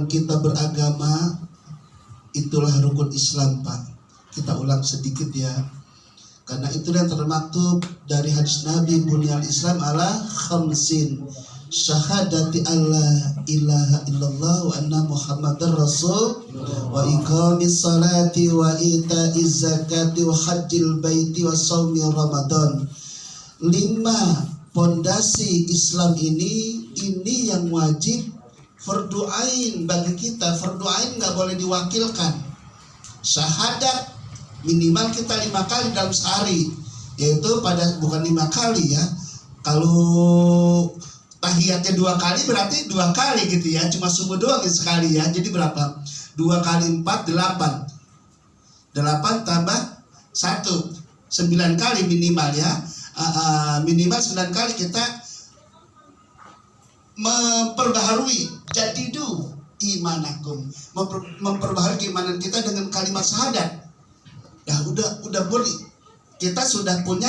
kita beragama, itulah rukun Islam, Pak. Kita ulang sedikit ya. Karena itu yang termaktub dari hadis Nabi, bunyal Islam ala khamsin, syahadati alla ilaha illallah wa anna muhammadar rasul wa iqamis salati wa ita'iz zakati wa hajjil baiti wa shaumi ramadan. 5 pondasi Islam ini yang wajib fardu ain bagi kita. Fardu ain nggak boleh diwakilkan. Syahadat minimal kita 5 kali dalam sehari, yaitu bukan 5 kali ya. Kalau tahiyatnya 2 kali berarti 2 kali gitu ya. Cuma subuh doang sekali ya. Jadi berapa? 2 kali 4 8. 8 tambah 1 9 kali minimal ya. Minimal 9 kali kita memperbaharui jadidu imanakum, memperbaharui keimanan kita dengan kalimat syahadat. Ya udah boleh. Kita sudah punya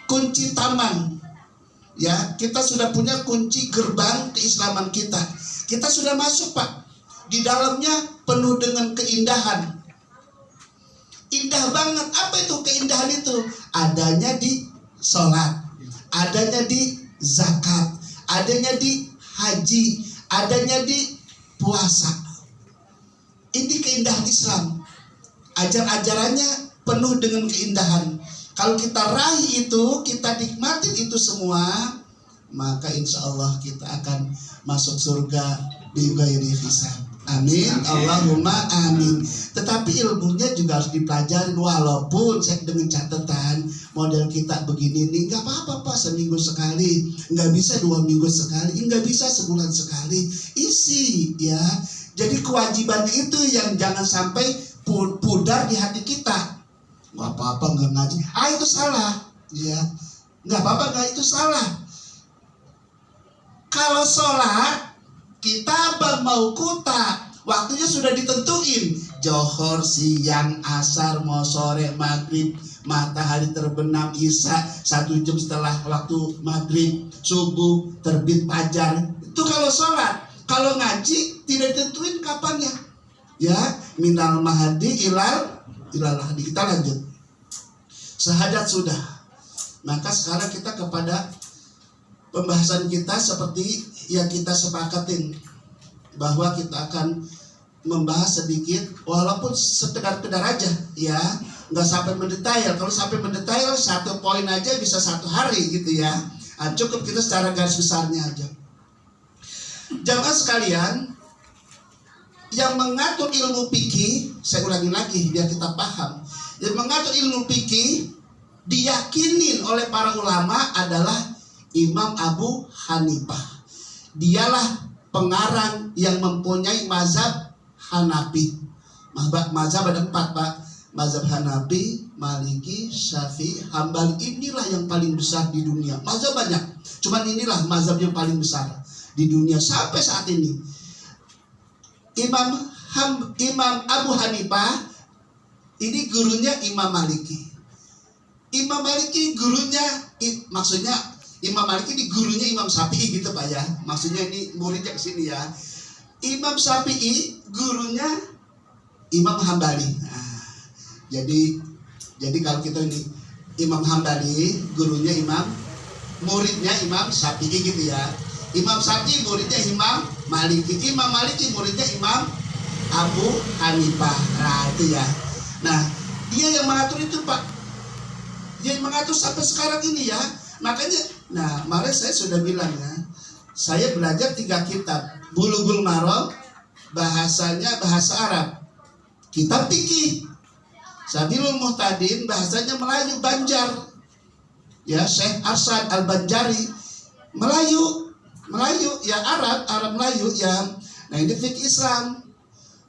kunci taman. Ya, kita sudah punya kunci gerbang keislaman kita. Kita sudah masuk, Pak. Di dalamnya penuh dengan keindahan. Indah banget. Apa itu keindahan itu? Adanya di sholat, adanya di zakat, adanya di haji, adanya di puasa. Ini keindahan Islam. Ajar-ajarannya penuh dengan keindahan. Kalau kita raih itu, kita nikmatin itu semua, maka insya Allah kita akan masuk surga bi ghairi hisab. Amin. Allahumma amin. Tetapi ilmunya juga harus dipelajari, walaupun saya dengan catatan model kita begini nih, nggak apa-apa Pak, seminggu sekali, nggak bisa 2 minggu sekali, nggak bisa sebulan sekali, isi ya. Jadi kewajiban itu yang jangan sampai pudar di hati kita. Nggak apa-apa nggak ngaji, itu salah ya. Nggak apa-apa nggak, itu salah. Kalau sholat kita mau kuta, waktunya sudah ditentuin, johor, siang, asar, mau sore, maghrib, matahari terbenam, isya 1 jam setelah waktu maghrib, subuh, terbit fajar. Itu kalau sholat. Kalau ngaji tidak ditentuin kapannya ya, minal mahdi ilal hadi. Kita lanjut. Syahadat sudah. Maka sekarang kita kepada pembahasan kita seperti yang kita sepakatin, bahwa kita akan membahas sedikit, walaupun sekedar aja ya, nggak sampai mendetail. Kalau sampai mendetail 1 poin aja bisa 1 hari gitu ya. Cukup kita secara garis besarnya aja. Jamaah sekalian, yang mengatur ilmu fikih, saya ulangi lagi biar kita paham, yang mengatur ilmu fikih diyakinin oleh para ulama adalah Imam Abu Hanifah. Dialah pengarang yang mempunyai mazhab Hanafi. Mazhab ada 4 Pak. Mazhab Hanafi, Maliki, Syafi'i, Hambali. Inilah yang paling besar di dunia. Mazhab banyak, cuman inilah mazhab yang paling besar di dunia sampai saat ini. Imam Abu Hanifah ini gurunya Imam Maliki. Imam Maliki gurunya, maksudnya Imam Maliki ini gurunya Imam Syafi'i gitu Pak ya. Maksudnya ini muridnya ke sini ya. Imam Syafi'i gurunya Imam Hambali. Nah, jadi kalau kita ini Imam Hambali gurunya muridnya Imam Syafi'i gitu ya. Imam Syafi'i muridnya Imam Maliki. Imam Maliki muridnya Imam Abu Hanifah. Nah itu ya. Nah dia yang mengatur itu Pak. Dia yang mengatur sampai sekarang ini ya. Makanya, kemarin saya sudah bilang ya, saya belajar 3 kitab. Bulughul Maram, bahasanya bahasa Arab. Kitab fikih, Sabilul Muhtadin, bahasanya Melayu, Banjar. Ya, Syekh Arsad Al-Banjari, Melayu ya, Arab Melayu ya. Nah ini fikih Islam.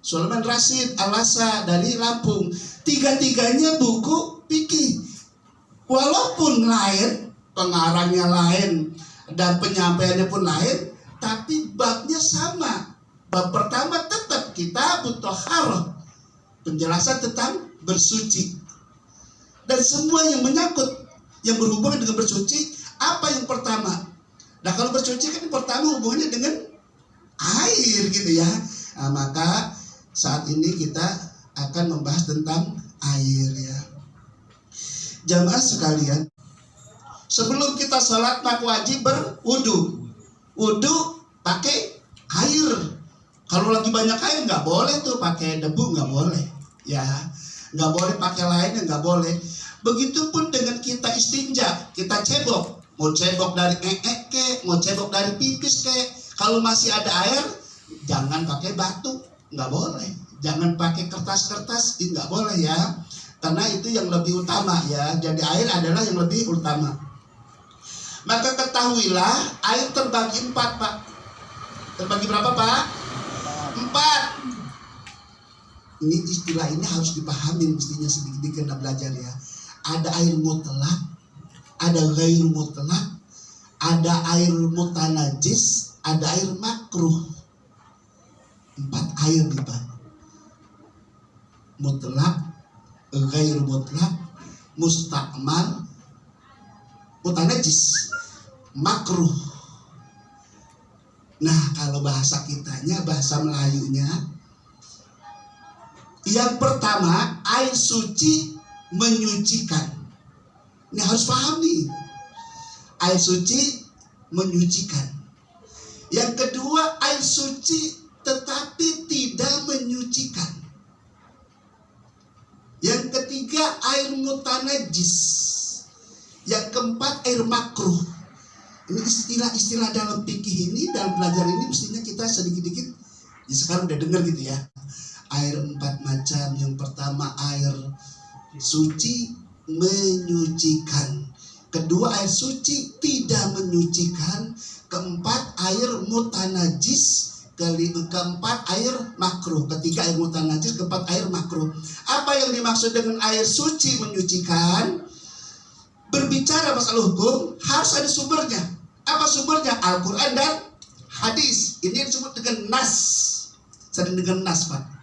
Sulaiman Rasid Al-Asa dari Lampung. 3-tiganya buku fikih. Walaupun lain, pengarangnya lain dan penyampaiannya pun lain, tapi babnya sama. Bab pertama tetap Kitabut Thaharah, penjelasan tentang bersuci. Dan semua yang menyangkut, yang berhubungan dengan bersuci, apa yang pertama? Nah kalau bersuci kan pertama hubungannya dengan air gitu ya. Nah, maka saat ini kita akan membahas tentang air ya. Jamaah sekalian, sebelum kita sholat maka wajib berwudu. Wudu pakai air. Kalau lagi banyak air nggak boleh tuh pakai debu, nggak boleh ya. Nggak boleh pakai lainnya, nggak boleh. Begitupun dengan kita istinja, kita cebok. Mau cebok dari ke, mau cebok dari pipis ke. Kalau masih ada air, jangan pakai batu, nggak boleh. Jangan pakai kertas-kertas, nggak boleh ya. Karena itu yang lebih utama ya. Jadi air adalah yang lebih utama. Maka ketahuilah air terbagi 4 Pak. Terbagi berapa Pak? 4. Ini istilah ini harus dipahami mestinya sedikit-sedikit kita belajar ya. Ada air mutlak, ada ghair mutlak, ada air mutanajis, ada air makruh. 4 air nih Pak. Mutlak, ghair mutlak, mustakmal, mutanajis, makruh. Nah, kalau bahasa kitanya, bahasa Melayunya, yang pertama, air suci menyucikan. Ini harus paham nih. Air suci menyucikan. Yang kedua, air suci tetapi tidak menyucikan. Yang ketiga, air mutanajis. Yang keempat, air makruh. Ini istilah-istilah dalam fikih ini, dalam belajar ini mestinya kita sedikit-sedikit ya sekarang udah dengar gitu ya. Air 4 macam. Yang pertama air suci menyucikan. Kedua air suci tidak menyucikan. Keempat air mutanajis. Keempat air makruh. Ketiga air mutanajis. Keempat air makruh. Apa yang dimaksud dengan air suci menyucikan? Berbicara masalah hukum harus ada sumbernya. Apa sumbernya? Al-Quran dan hadis. Ini yang disebut dengan nas. Sering dengan nas Pak.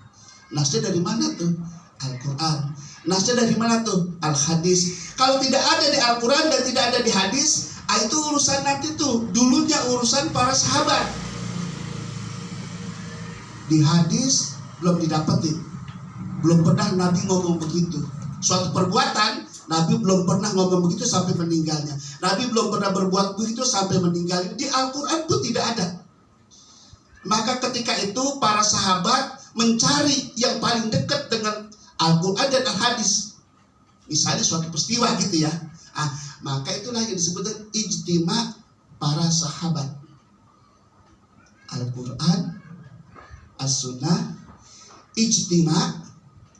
Nasnya dari mana tuh? Al-Quran. Nasnya dari mana tuh? Al-hadis. Kalau tidak ada di Al-Quran dan tidak ada di hadis, itu urusan nanti tuh. Dulunya urusan para sahabat. Di hadis belum didapetin. Belum pernah Nabi ngomong begitu. Suatu perbuatan Nabi belum pernah ngomong begitu sampai meninggalnya. Nabi belum pernah berbuat begitu sampai meninggalnya. Di Al-Quran pun tidak ada. Maka ketika itu para sahabat mencari yang paling dekat dengan Al-Quran dan Al-Hadis. Misalnya suatu peristiwa gitu ya. Maka itulah yang disebut dengan ijtima para sahabat. Al-Quran, As-Sunnah, ijtima.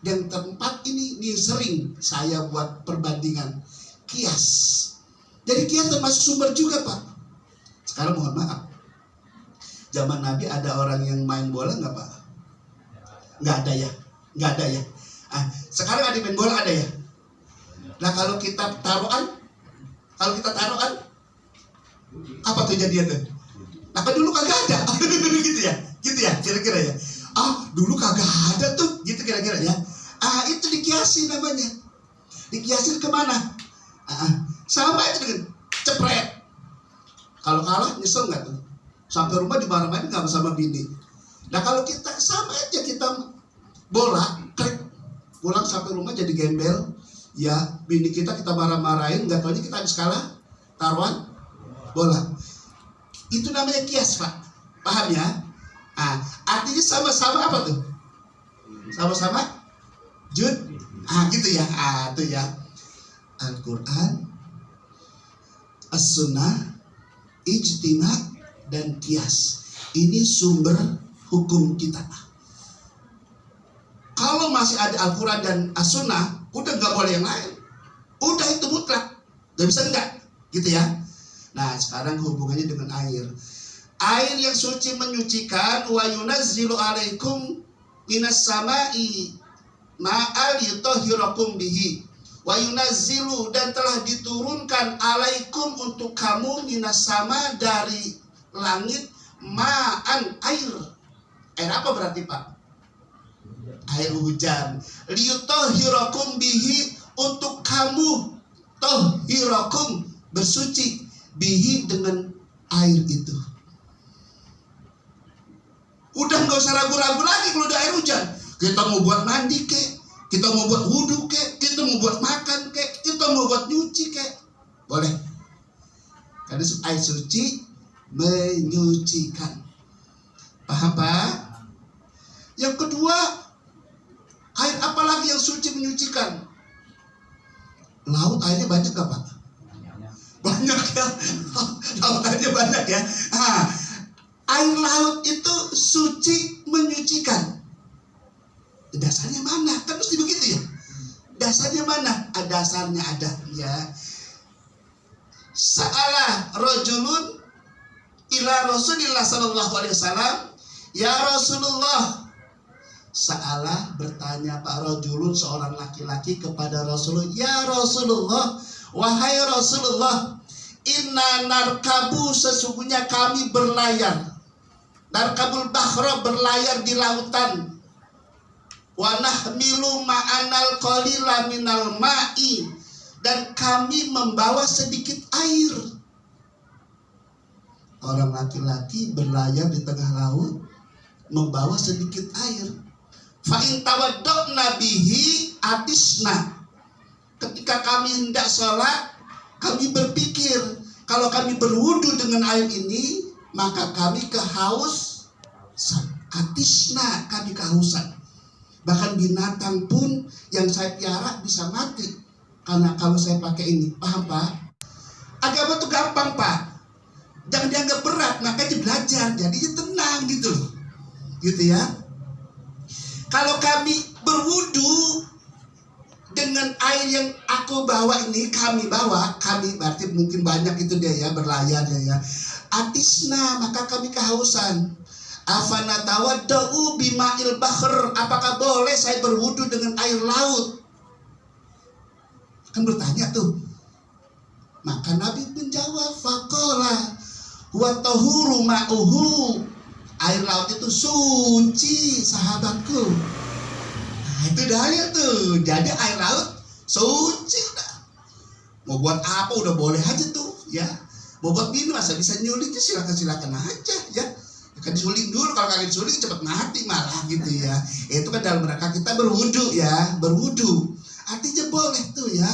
Yang keempat ini sering saya buat perbandingan kias. Jadi kias termasuk sumber juga Pak. Sekarang mohon maaf, zaman Nabi ada orang yang main bola nggak Pak? Nggak ada ya, nggak ada ya. Sekarang ada main bola ada ya. Nah kalau kita taruhan, apa tuh jadinya tuh? Nah kan dulu kagak ada, gitu ya, kira-kira ya. Dulu kagak ada tuh, gitu kira-kira ya. Itu dikiasi namanya. Dikiasin kemana? Sama aja dengan cepret. Kalau kalah nyesel nggak tuh? Sampai rumah dimarah-marahin nggak sama bini. Nah kalau kita sama aja, kita bola, klik, pulang sampai rumah jadi gembel. Ya bini kita marah-marahin, nggak taunya kita habis kalah taruhan bola. Itu namanya kias Pak. Paham ya? Artinya sama-sama apa tuh? Sama-sama jud. Gitu ya. Itu ya. Al-Quran, As-Sunnah, ijtima dan kias. Ini sumber hukum kita. Kalau masih ada Al-Quran dan As-Sunnah, udah nggak boleh yang lain. Udah itu mutlak. Gak bisa enggak. Gitu ya. Nah sekarang hubungannya dengan air. Air yang suci menyucikan. Wa yunazzilu alaikum minas sama'i ma'al yutahhirakum bihi. Wa yunazzilu, dan telah diturunkan alaikum untuk kamu minas sama, dari langit, ma'an, air. Air apa berarti Pak? Air hujan. Liyutahhirakum bihi, untuk kamu tahhirakum, bersuci, bihi dengan air itu. Udah nggak usah ragu-ragu lagi kalau udah air hujan. Kita mau buat mandi kek, kita mau buat wudhu kek, kita mau buat makan kek, kita mau buat nyuci kek, boleh. Karena air suci menyucikan. Paham Pak? Yang kedua, air apa lagi yang suci menyucikan? Laut airnya banyak gak Pak? Banyak ya. Laut airnya banyak ya. Air laut itu suci menyucikan. Dasarnya mana? Kan mesti begitu ya. Dasarnya mana? Dasarnya ada ya. Sa'ala rajulun ila Rasulillah sallallahu alaihi wasallam, ya Rasulullah. Sa'ala bertanya Pak rajulun, seorang laki-laki kepada Rasulullah, ya Rasulullah, wahai Rasulullah, inna narkabu, sesungguhnya kami berlayar. Narkabul bahra, berlayar di lautan. Wa nahmilu ma'anal qalila minal ma'i, dan kami membawa sedikit air. Orang laki-laki berlayar di tengah laut membawa sedikit air. Fa in tawadda'na bihi atisna. Ketika kami hendak sholat, kami berpikir kalau kami berwudu dengan air ini, maka kami kehausan. Atisna, kami kehausan. Bahkan binatang pun yang saya piara bisa mati karena kalau saya pakai ini. Paham Pak? Agama itu gampang Pak, jangan dianggap berat, makanya belajar jadinya tenang gitu loh. Gitu ya. Kalau kami berwudu dengan air yang aku bawa ini, kami berarti mungkin banyak itu dia ya, berlayar ya. Atisna, maka kami kehausan. Afana tawadda'u bima'il bahr, apakah boleh saya berwudu dengan air laut? Kan bertanya tuh. Maka Nabi menjawab, faqala huwa tahuru ma'uhu, air laut itu suci sahabatku. Nah itu dalil tuh. Jadi air laut suci udah. Mau buat apa udah boleh aja tuh ya. Mau buat minum asal bisa nyuliknya silakan aja ya. Kan disuling dulu, kalau kalian disuling cepat mati malah gitu ya. Itu kan dalam rangka kita berwudu ya, berwudu. Artinya boleh tuh ya.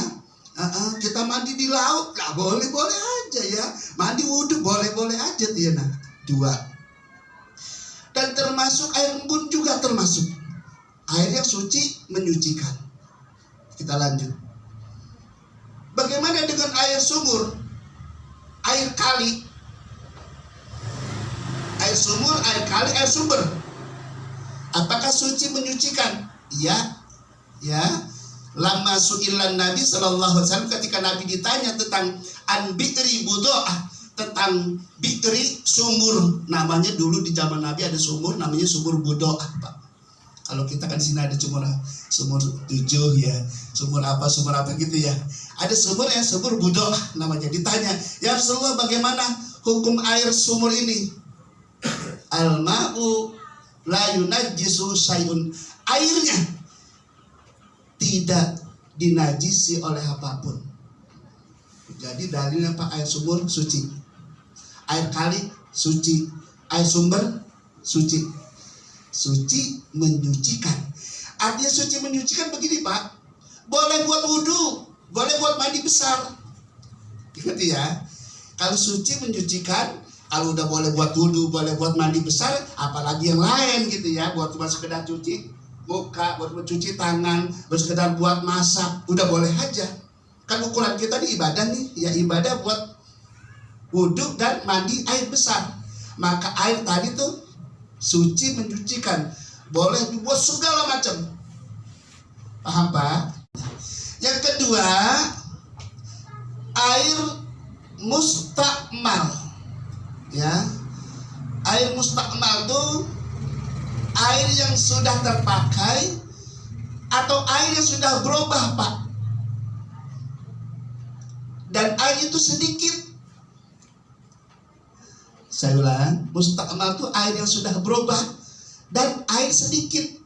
Kita mandi di laut, lah boleh aja ya. Mandi wudu boleh aja tuh ya. Nah, dua. Dan termasuk air embun juga termasuk air yang suci menyucikan. Kita lanjut. Bagaimana dengan air sumur, air kali? Air sumur, air kali, air sumber, apakah suci menyucikan? Iya, ya. Lama su'ilan Nabi sallallahu alaihi wasallam, ketika Nabi ditanya tentang an-bi'ri budo'ah, tentang bi'ri sumur, namanya dulu di zaman Nabi ada sumur namanya sumur budo'ah Pak. Kalau kita kan di sini ada sumur 7 ya, sumur apa gitu ya. Ada sumur ya, sumur budo'ah namanya. Ditanya, ya Rasulullah, bagaimana hukum air sumur ini? Al-ma'u la yunajjisu syai'un, airnya tidak dinajisi oleh apapun. Jadi dalilnya Pak, air sumur suci, air kali suci, air sumber suci. Suci menyucikan. Artinya suci menyucikan begini Pak, boleh buat wudu, boleh buat mandi besar. Ingat ya, kalau suci menyucikan, kalau udah boleh buat wudu, boleh buat mandi besar, apalagi yang lain gitu ya, buat cuma sekedar cuci muka, buat cuci tangan, buat sekedar buat masak, udah boleh aja. Kan ukuran kita di ibadah nih, ya ibadah buat wudu dan mandi air besar. Maka air tadi tuh suci menyucikan, boleh dibuat segala macam. Paham Pak? Yang kedua, air mustakmal. Ya, air mustakmal itu air yang sudah terpakai atau air yang sudah berubah Pak. Dan air itu sedikit. Saya ulang, mustakmal itu air yang sudah berubah dan air sedikit.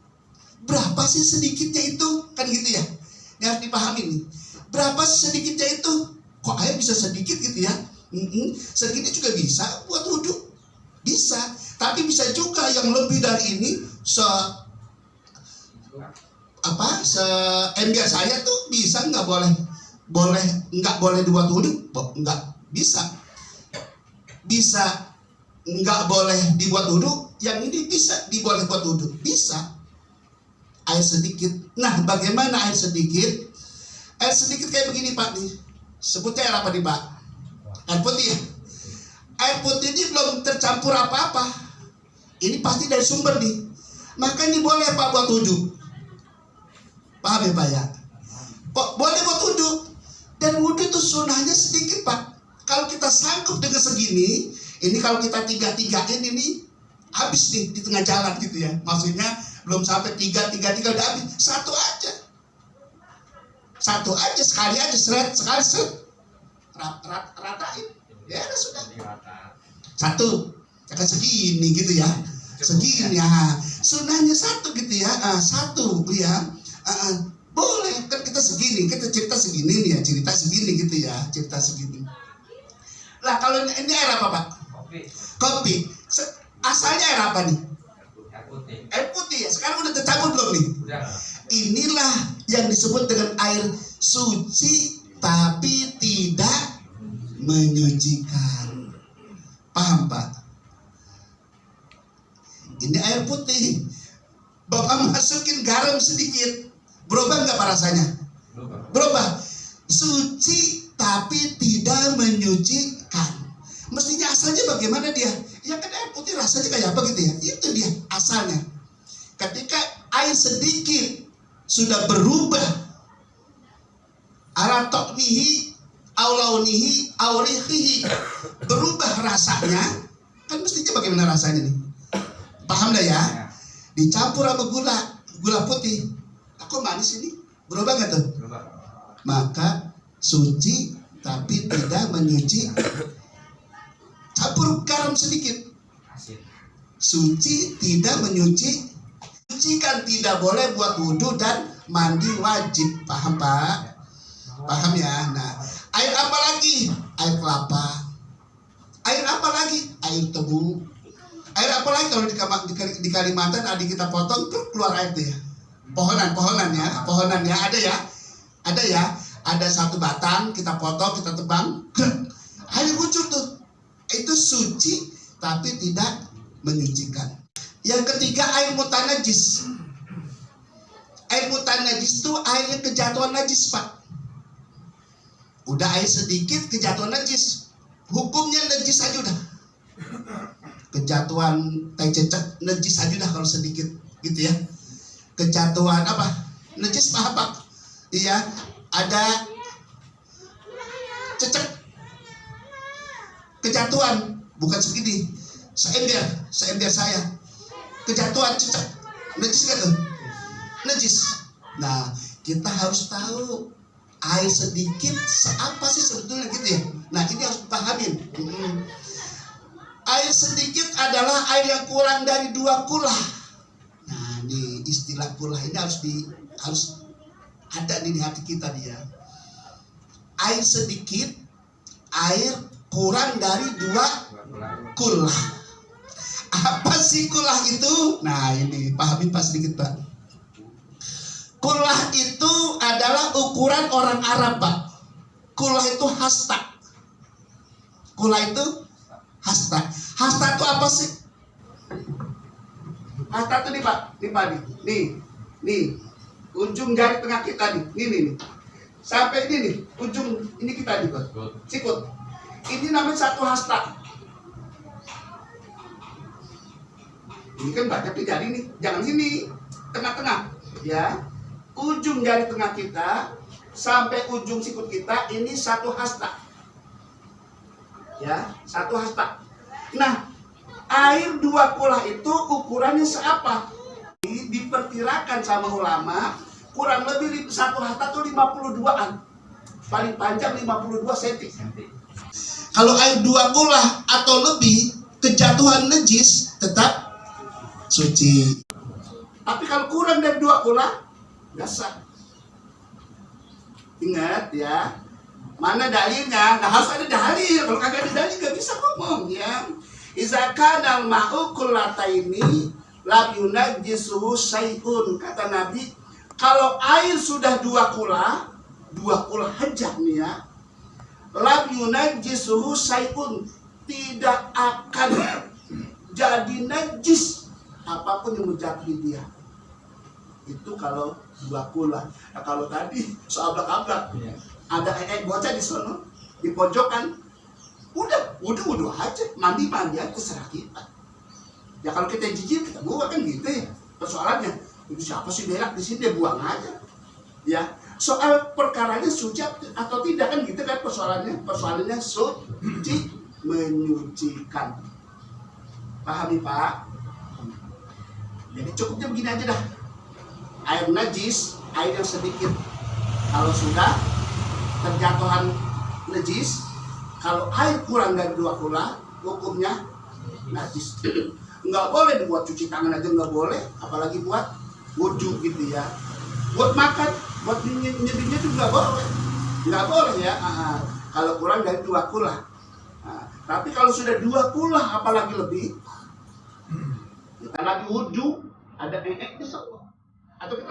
Berapa sih sedikitnya itu? Kan gitu ya. Ini harus dipahami nih. Berapa sih sedikitnya itu? Kok air bisa sedikit gitu ya? Sedikitnya juga bisa buat wudhu, bisa. Tapi bisa juga yang lebih dari ini, ember saya tuh bisa nggak boleh dibuat wudhu, nggak bisa nggak boleh dibuat wudhu, yang ini bisa diboleh buat wudhu, bisa. Air sedikit. Nah, bagaimana air sedikit? Air sedikit kayak begini Pak nih. Sebutnya air apa nih Pak? Air putih ya. Air putih ini belum tercampur apa-apa. Ini pasti dari sumber nih. Maka ini boleh Pak buat wudhu. Paham ya Pak ya? Boleh buat wudhu. Dan wudhu itu sunahnya sedikit Pak. Kalau kita sanggup dengan segini, ini kalau kita tiga-tigain ini habis nih di tengah jalan gitu ya. Maksudnya belum sampai tiga udah habis. Satu aja sekali aja sekali ratain. Ya udah sudah. Satu, jangan segini gitu ya. Segini ya. Sunahnya satu gitu ya. Satu ya. Boleh kan kita segini, kita cerita segini nih ya, cerita segini gitu ya, cerita segini. Lah kalau ini air apa Pak? Kopi. Asalnya air apa nih? Air putih ya. Sekarang udah tercampur belum nih? Udah. Inilah yang disebut dengan air suci tapi tidak menyucikan. Paham Pak? Ini air putih. Bapak masukin garam sedikit, berubah nggak Pak rasanya? Berubah. Suci tapi tidak menyucikan. Mestinya asalnya bagaimana dia? Ya kan air putih rasanya kayak apa gitu ya? Itu dia asalnya. Ketika air sedikit sudah berubah aratoknihi, aulaunihi, aurihihi, berubah rasanya, kan mestinya bagaimana rasanya nih? Paham dah ya? Dicampur sama gula putih. Kok manis ini? Berubah nggak tuh? Maka suci tapi tidak menyuci. Campur garam sedikit. Suci tidak menyuci. Suci kan tidak boleh buat wudhu dan mandi wajib. Paham Pak? Paham ya? Nah, air apa lagi? Air kelapa. Air apa lagi? Air tebu. Air apa lagi kalau di Kalimantan adik kita potong tuh keluar air tuh ya. Pohonan ya. Ada ya. Ada satu batang kita potong, kita tebang, air muncul tuh. Itu suci tapi tidak menyucikan. Yang ketiga air mutanajis. Air mutanajis itu airnya kejatuhan najis Pak. Udah air sedikit kejatuhan najis. Hukumnya najis aja udah. Kejatuhan tai cecek najis aja udah kalau sedikit gitu ya. Kejatuhan apa? Najis Pak? Iya, ada cecek. Kejatuhan bukan segini, seember saya kejatuhan cecek, najis gak tuh? Najis. Nah, kita harus tahu air sedikit seapa sih sebetulnya gitu ya. Nah, ini harus dipahamin. Air sedikit adalah air yang kurang dari 2 kulah. Nah, ini istilah kulah ini harus ada nih di hati kita dia. Air sedikit, air kurang dari 2 kulah. Apa sih kulah itu? Nah ini pahamin Pak sedikit Pak. Kulah itu adalah ukuran orang Arab Pak. Kulah itu hasta. Kulah itu hasta. Hasta itu apa sih? Hasta itu nih Pak. Nih. Ujung jari tengah kita nih. Nih. Sampai ini nih. Ujung ini kita nih Pak. Sikut. Ini namanya satu hasta. Ini kan banyak di jari nih. Jangan sini. Tengah-tengah. Ya. Ujung jari tengah kita sampai ujung sikut kita ini satu hasta. Ya, satu hasta. Nah, air 2 kulah itu ukurannya seapa? Diperkirakan sama ulama kurang lebih satu hasta itu 52-an. Paling panjang 52 cm. Kalau air 2 kulah atau lebih kejatuhan najis tetap suci. Tapi kalau kurang dari 2 kulah nggak sah. Ingat ya. Mana dalilnya? Nggak harus ada dalil. Kalau kagak ada dalil nggak bisa ngomong ya. Iza kana al-ma'u kullataini lam yunajjisuhu syai'un. Kata Nabi, kalau air sudah dua kula aja nih ya, lam yunajjisuhu syai'un, tidak akan jadi najis apapun yang menjatuhi dia. Itu kalau dua kula. Nah, kalau tadi soal abrak ada bocah di sono di pojokan, udah wudhu aja, mandi aja, terserah kita. Ya kalau kita jijik kita buang kan gitu ya. Persoalannya itu siapa sih berak di sini, dia buang aja. Ya, soal perkaranya suci atau tidak kan gitu kan persoalannya suci menyucikan. Pahami Pak? Jadi cukupnya begini aja dah. Air najis, air yang sedikit. Kalau sudah terjatuhan najis, kalau air kurang dari 2 kula, hukumnya najis. Nggak boleh dibuat cuci tangan aja, nggak boleh, apalagi buat wudhu gitu ya. Buat makan, buat nyedihnya juga nggak boleh ya. Kalau kurang dari 2 kula. Tapi kalau sudah 2 kula, apalagi lebih, kita lagi wudhu, ada di semua. Atau kita